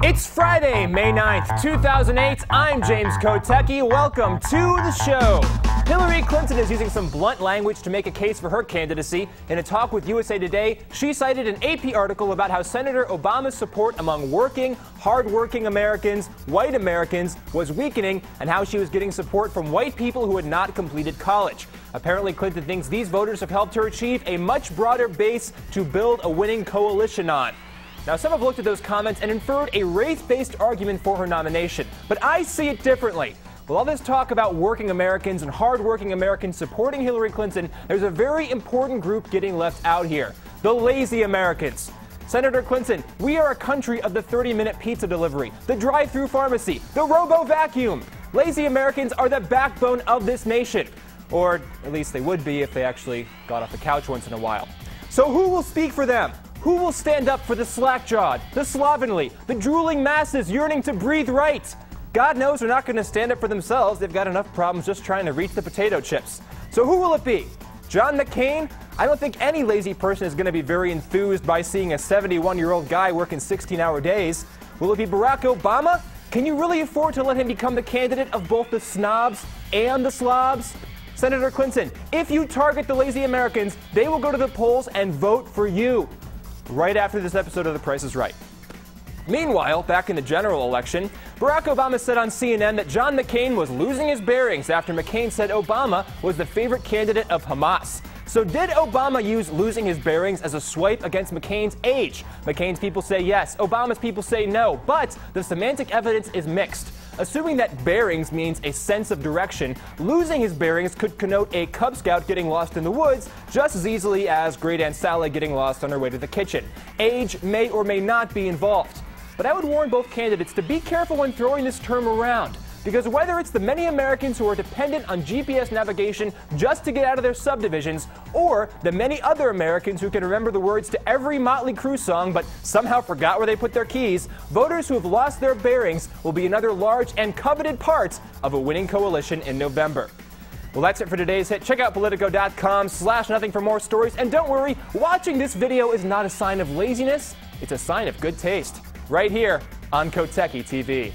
It's Friday, May 9th, 2008. I'm James Kotecki. Welcome to the show. Hillary Clinton is using some blunt language to make a case for her candidacy. In a talk with USA Today, she cited an AP article about how Senator Obama's support among working, hardworking Americans, white Americans, was weakening, and how she was getting support from white people who had not completed college. Apparently, Clinton thinks these voters have helped her achieve a much broader base to build a winning coalition on. Now, some have looked at those comments and inferred a race-based argument for her nomination, but I see it differently. With all this talk about working Americans and hardworking Americans supporting Hillary Clinton, there's a very important group getting left out here: the lazy Americans. Senator Clinton, we are a country of the 30-minute pizza delivery, the drive-through pharmacy, the robo-vacuum. Lazy Americans are the backbone of this nation. Or at least they would be if they actually got off the couch once in a while. So who will speak for them? Who will stand up for the slack-jawed, the slovenly, the drooling masses yearning to breathe right? God knows they're not going to stand up for themselves. They've got enough problems just trying to reach the potato chips. So who will it be? John McCain? I don't think any lazy person is going to be very enthused by seeing a 71-year-old guy working 16-hour days. Will it be Barack Obama? Can you really afford to let him become the candidate of both the snobs and the slobs? Senator Clinton, if you target the lazy Americans, they will go to the polls and vote for you. Right after this episode of The Price is Right. Meanwhile, back in the general election, Barack Obama said on CNN that John McCain was losing his bearings after McCain said Obama was the favorite candidate of Hamas. So did Obama use losing his bearings as a swipe against McCain's age? McCain's people say yes, Obama's people say no, but the semantic evidence is mixed. Assuming that bearings means a sense of direction, losing his bearings could connote a Cub Scout getting lost in the woods just as easily as Great Aunt Sally getting lost on her way to the kitchen. Age may or may not be involved. But I would warn both candidates to be careful when throwing this term around, because whether it's the many Americans who are dependent on GPS navigation just to get out of their subdivisions, or the many other Americans who can remember the words to every Motley Crue song but somehow forgot where they put their keys, voters who have lost their bearings will be another large and coveted part of a winning coalition in November. Well, that's it for today's hit. Check out Politico.com/nothing for more stories. And don't worry, watching this video is not a sign of laziness. It's a sign of good taste. Right here on Kotecki TV.